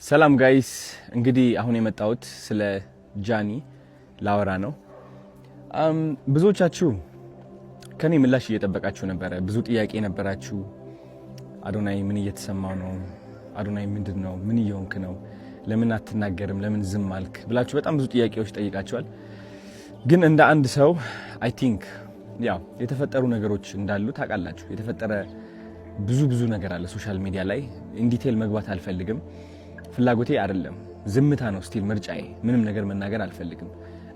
ሰላም ጋይስ እንግዲህ አሁን የመጣሁት ስለ ጃኒ ላወራ ነው። ብዙዎቻችሁ ከኔ ምላሽ እየጠበቃችሁ ነበረ። ብዙ ጥያቄ ነበራችሁ። አዶናይ ምን እየተሰማው ነው? አዶናይ ምንድነው? ምን እየሆንክ ነው? ለምን አትናገርም? ለምን ዝም አልክ? ብላችሁ በጣም ብዙ ጥያቄዎች ጠይቃችኋል። ግን እንደ አንድ ሰው አይ ቲንክ ያው የተፈጠሩ ነገሮች እንዳሉ ታውቃላችሁ። የተፈጠረ ብዙ ነገር አለ ሶሻል ሚዲያ ላይ። ኢን ዲቴል መግባት አልፈልግም። ፍላጎቴ አይደለም። ዝምታ ነው ስቲል ምርጫዬ። ምንም ነገር መናገር አልፈልግም።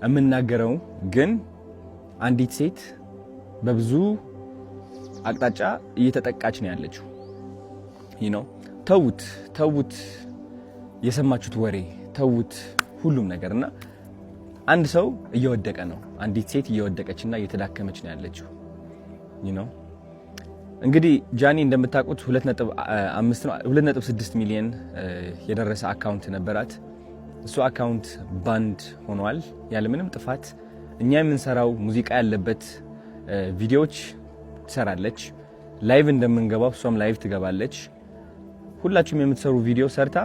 የምናገረው ግን አንዲት ሴት በብዙ አቅጣጫ እየተጠቃች ነው ያለችው። ተውት የሰማችሁት ወሬ ተውት ሁሉም ነገርና አንድ ሰው እየወደቀ ነው። አንዲት ሴት እየወደቀችና እየተዳከመች ነው ያለችው። እንግዲህ ጃኒ እንደምታውቁት 2.6 ሚሊዮን የደረሰ አካውንት ነበራት። እሱ አካውንት ባንድ ሆኗል ያለ ምንም ጥፋት። እኛ የምንሰራው ሙዚቃ ያለበት ቪዲዮዎች ትሰራለች። ላይቭ እንደምንገባው እሷም ላይቭ ትገባለች። ሁላችሁም የምትሰሩ ቪዲዮ ሰርታ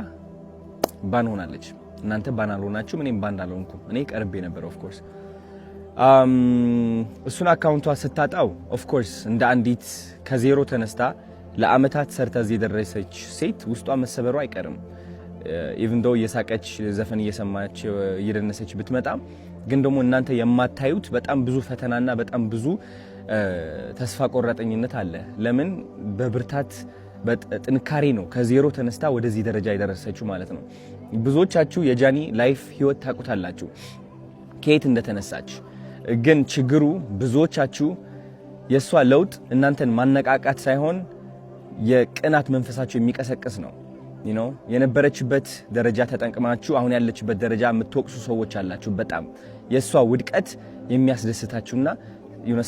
ባን ሆናለች። እናንተ ባን አልሆናችሁም፣ እኔም ባን አልሆንኩም። እኔ ቀርቤ ነበር ኦፍ ኮርስ። እሱን አካውንቷ ስታጣው ኦፍ ኮርስ እንደ አንዲት ከዜሮ ተነስታ ለአመታት ሰርታ እዚህ የደረሰች ሴት ውስጧ መሰበሩ አይቀርም። ኢቭን ዶ እየሳቀች ዘፈን እየሰማች እየደነሰች ብትመጣም ግን ደግሞ እናንተ የማታዩት በጣም ብዙ ፈተናና በጣም ብዙ ተስፋ ቆራጠኝነት አለ። ለምን በብርታት በጥንካሬ ነው ከዜሮ ተነስታ ወደዚህ ደረጃ የደረሰችው ማለት ነው። ብዙዎቻችሁ የጃኒ ላይፍ ህይወት ታውቁታላችሁ ከየት እንደተነሳች። ግን ችግሩ ብዙዎቻችሁ የሷ ለውጥ እናንተን ማነቃቃት ሳይሆን የቅናት መንፈሳችሁ የሚቀሰቅስ ነው። የነበረችበት ደረጃ ተጠንቅማችሁ አሁን ያለችበት ደረጃ የምትወቅሱ ሰዎች አላችሁ። በጣም የሷ ውድቀት የሚያስደስታችሁና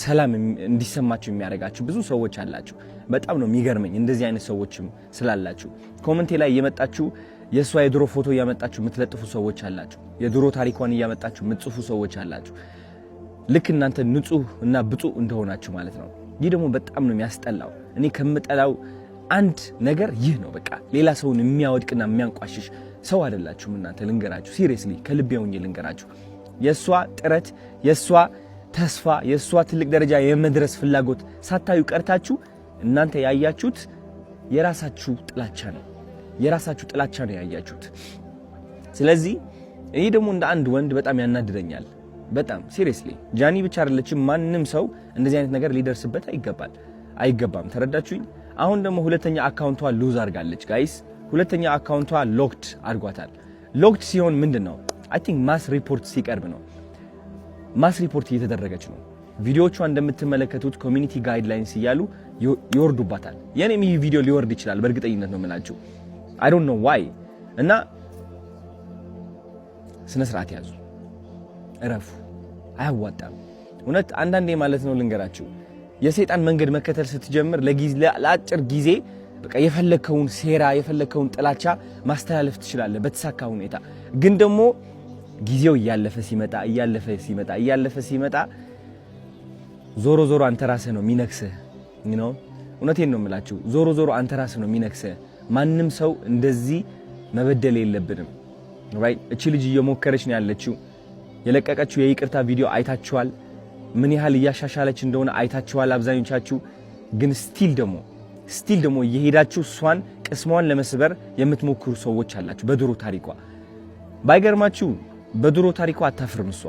ሰላም እንዲሰማችሁ የሚያደርጋችሁ ብዙ ሰዎች አላችሁ። በጣም ነው የሚገርመኝ እንደዚህ አይነት ሰዎችም ስላላችሁ። ኮሜንቴ ላይ እየመጣችሁ የሷ የድሮ ፎቶ እያመጣችሁ የምትለጥፉ ሰዎች አላችሁ። የድሮ ታሪኳን እያመጣችሁ የምትጽፉ ሰዎች አላችሁ። ልክ እናንተ ንጹህ እና ብፁዕ እንደሆናችሁ ማለት ነው። ይህ ደግሞ በጣም ነው የሚያስጠላው። እኔ ከምጠላው አንድ ነገር ይህ ነው። በቃ ሌላ ሰውን የሚያወድቅና የሚያንቋሽሽ ሰው አይደላችሁም እናንተ። ልንገራችሁ፣ ሲሪየስሊ ከልቤ ሆኜ ልንገራችሁ። የሷ ጥረት፣ የሷ ተስፋ፣ የሷ ትልቅ ደረጃ የመድረስ ፍላጎት ሳታዩ ቀርታችሁ እናንተ ያያችሁት የራሳችሁ ጥላቻ ነው። የራሳችሁ ጥላቻ ነው ያያችሁት። ስለዚህ ይሄ ደግሞ እንደ አንድ ወንድ በጣም ያናድደኛል። በጣም ሲሪየስሊ ጃኒ ብቻ አይደለችም፣ ማንም ሰው እንደዚህ አይነት ነገር ሊደርስበት አይገባም። ተረዳችሁኝ? አሁን ደግሞ ሁለተኛ አካውንቷ ሉዝ አድርጋለች ጋይስ። ሁለተኛ አካውንቷ ሎክድ አድርጓታል። ሎክድ ሲሆን ምንድነው? አይ ቲንክ ማስ ሪፖርት ሲቀርብ ነው። ማስ ሪፖርት እየተደረገች ነው። ቪዲዮቿ እንደምትመለከቱት ኮሚኒቲ ጋይድላይንስ እያሉ ይወርዱባታል። የኔም ይህ ቪዲዮ ሊወርድ ይችላል በእርግጠኝነት ነው የምላችሁ። I don't know why። እና ስነ ስርዓት ያዙ፣ እረፉ። አያዋጣም እውነት። አንዳንዴ ማለት ነው ልንገራችሁ፣ የሰይጣን መንገድ መከተል ስትጀምር ለአጭር ጊዜ በቃ የፈለከውን ሴራ የፈለከውን ጥላቻ ማስተላለፍ ትችላለህ በተሳካ ሁኔታ። ግን ደግሞ ጊዜው እያለፈ ሲመጣ ዞሮ አንተ ራስህ ነው የሚነክስህ። እውነቴን ነው የምላችሁ፣ ዞሮ አንተ ራስህ ነው የሚነክስህ። ማንም ሰው እንደዚህ መበደል የለብንም። ራይት? እቺ ልጅ እየሞከረች ነው ያለችው። የለቀቀችው የይቅርታ ቪዲዮ አይታችኋል። ምን ያህል እያሻሻለች እንደሆነ አይታችኋል አብዛኞቻችሁ። ግን ስቲል ደግሞ እየሄዳችሁ እሷን ቅስሟን ለመስበር የምትሞክሩ ሰዎች አላችሁ። በድሮ ታሪኳ ባይገርማችሁ፣ በድሮ ታሪኳ አታፍርም እሷ።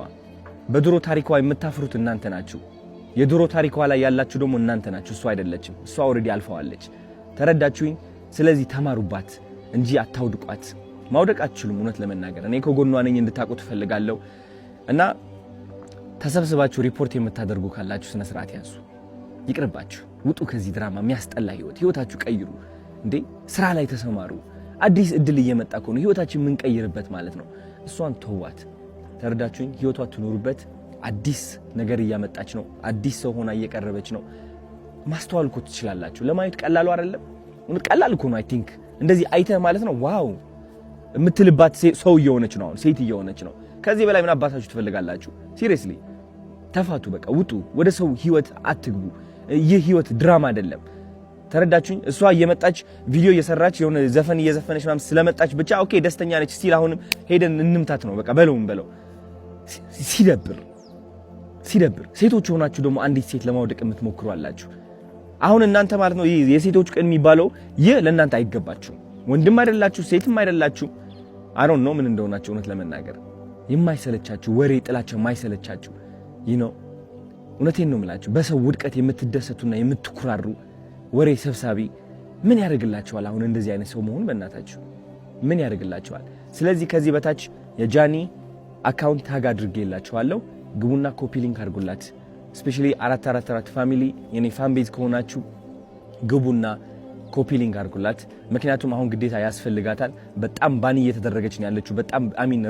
በድሮ ታሪኳ የምታፍሩት እናንተ ናችሁ። የድሮ ታሪኳ ላይ ያላችሁ ደግሞ እናንተ ናችሁ፣ እሷ አይደለችም። እሷ ኦልሬዲ አልፈዋለች። ተረዳችሁኝ? ስለዚህ ተማሩባት እንጂ አታውድቋት። ማውደቅ አትችሉም። እውነት ለመናገር እኔ ከጎኗ ነኝ እንድታውቁ ትፈልጋለሁ። እና ተሰብስባችሁ ሪፖርት የምታደርጉ ካላችሁ ስነ ስርዓት ያዙ። ይቅርባችሁ፣ ውጡ ከዚህ ድራማ። የሚያስጠላ ህይወታችሁ ቀይሩ። እንዴ ስራ ላይ ተሰማሩ። አዲስ እድል እየመጣ እኮ ነው፣ ህይወታችን የምንቀይርበት ማለት ነው። እሷን ተዋት። ተረዳችሁኝ? ህይወቷ ትኖሩበት። አዲስ ነገር እያመጣች ነው። አዲስ ሰው ሆና እየቀረበች ነው። ማስተዋል እኮ ትችላላችሁ። ለማየት ቀላሉ አይደለም። ቀላል እኮ ነው። አይ ቲንክ እንደዚህ አይተህ ማለት ነው ዋው የምትልባት ሰው እየሆነች ነው። አሁን ሴት እየሆነች ነው። ከዚህ በላይ ምን አባታችሁ ትፈልጋላችሁ? ሲሪየስሊ ተፋቱ። በቃ ውጡ። ወደ ሰው ህይወት አትግቡ። ይህ ህይወት ድራማ አይደለም። ተረዳችሁኝ? እሷ እየመጣች ቪዲዮ እየሰራች የሆነ ዘፈን እየዘፈነች ምናምን ስለመጣች ብቻ ኦኬ ደስተኛ ነች ስቲል አሁንም ሄደን እንምታት ነው በቃ በለው ሲደብር ሴቶች ሆናችሁ ደግሞ አንዲት ሴት ለማውደቅ የምትሞክሩ አላችሁ። አሁን እናንተ ማለት ነው የሴቶች ቀን የሚባለው ይህ ለእናንተ አይገባችሁም። ወንድም አይደላችሁ ሴትም አይደላችሁ አይ ዶንት ኖ ምን እንደሆናችሁ እውነት ለመናገር የማይሰለቻችሁ ወሬ ጥላቸው የማይሰለቻችሁ እውነቴን ነው የምላችሁ በሰው ውድቀት የምትደሰቱና የምትኩራሩ ወሬ ሰብሳቢ ምን ያደርግላችኋል? አሁን እንደዚህ አይነት ሰው መሆን በእናታችሁ ምን ያደርግላችኋል? ስለዚህ ከዚህ በታች የጃኒ አካውንት ታግ አድርጌላችኋለሁ። ግቡና ኮፒ ሊንክ አድርጉላት። ስፔሻሊ 444 ፋሚሊ የኔ ፋን ቤዝ ከሆናችሁ ግቡና ኮፒ ሊንክ አድርጉላት። ምክንያቱም አሁን ግዴታ ያስፈልጋታል። በጣም ባኒ እየተደረገች ነው ያለችው። በጣም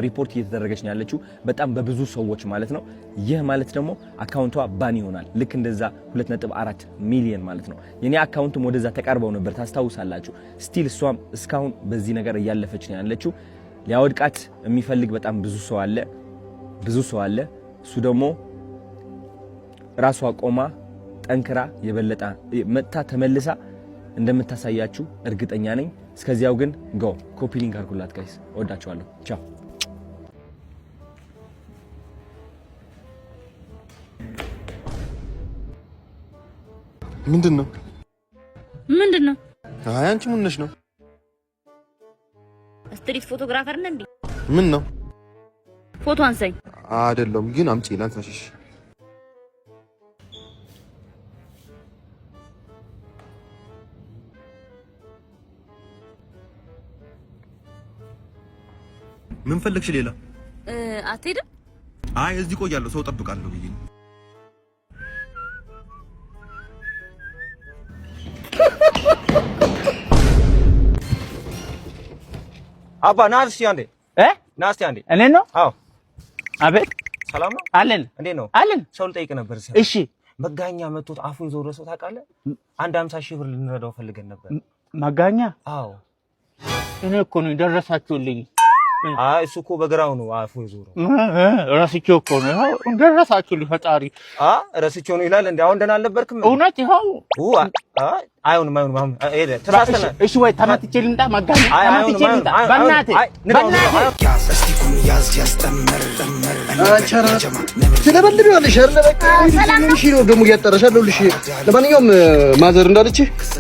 ሪፖርት እየተደረገች ነው ያለችው በጣም በብዙ ሰዎች ማለት ነው። ይህ ማለት ደግሞ አካውንቷ ባኒ ይሆናል። ልክ እንደዛ 2.4 ሚሊዮን ማለት ነው። የኔ አካውንትም ወደዛ ተቃርበው ነበር ታስታውሳላችሁ። ስቲል እሷም እስካሁን በዚህ ነገር እያለፈች ነው ያለችው። ሊያወድቃት የሚፈልግ በጣም ብዙ ሰው አለ። እሱ ደግሞ ራሷ ቆማ ጠንክራ የበለጠ መጣ ተመልሳ እንደምታሳያችሁ እርግጠኛ ነኝ። እስከዚያው ግን ኮፒ ሊንክ አድርጉላት ጋይስ። ወዳችኋለሁ። ቻው። ምንድነው? አይ አንቺ ምን ነሽ ነው? ስትሪት ፎቶግራፈር ነህ እንዴ? ምን ነው? ፎቶ አንሳኝ። አይደለም ግን አምጪ ላንሳሽ። ምን ፈልግሽ ሌላ? አትሄድም? አይ እዚህ ቆያለሁ፣ ሰው ጠብቃለሁ ብዬ ነው። አባ ናስ ያንዴ ናስ ያንዴ እኔ ነው? አዎ። አቤት። ሰላም ነው? አለን። እንዴት ነው? አለን። ሰው ልጠይቅ ነበር። እሺ። መጋኛ መጥቶት አፉን ይዞ ረሰው ታውቃለህ? አንድ 50 ሺህ ብር ልንረዳው ፈልገን ነበር። መጋኛ? አዎ። እኔ እኮ ነው ደረሳችሁልኝ። አይ እሱ እኮ በግራው ነው አፉ ይዞረው። ረስቼው እኮ ነው። ደረሳችሁልኝ ፈጣሪ። ረስቼው ነው ይላል እንዴ? አሁን ደህና አልነበርክም? እውነት ይኸው። አይሆንም አሁን ሄደ ትራስተና። እሺ ወይ ተመትቼ ልምጣ መጋኛ? ተመትቼ ልምጣ በእናትህ እስቲኩን ያዝ ያስተምር ትለበልቢዋለሽ አይደል? በቃ እሺ ነው ደግሞ እያጠረሻለሁ ልሽ። ለማንኛውም ማዘር እንዳለች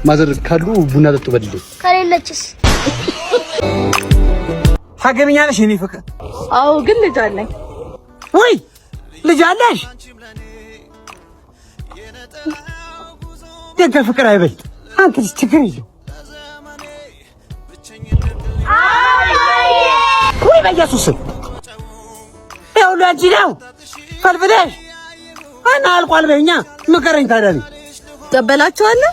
ማዘር ካሉ ቡና ጠጡ በልልኝ። ከሌለችስ ታገቢኛለሽ? እኔ ፍቅር አዎ፣ ግን ልጅ አለኝ። ወይ ልጅ አለሽ? ደግ ፍቅር አይበልጥ። አንተስ ችግር የለው። ወይ በኢየሱስ ይኸው ለአንቺ ነው ፈልፍለሽ እና አልቋል በይኛ። ምከረኝ ታዲያ። ትቀበላችኋለህ?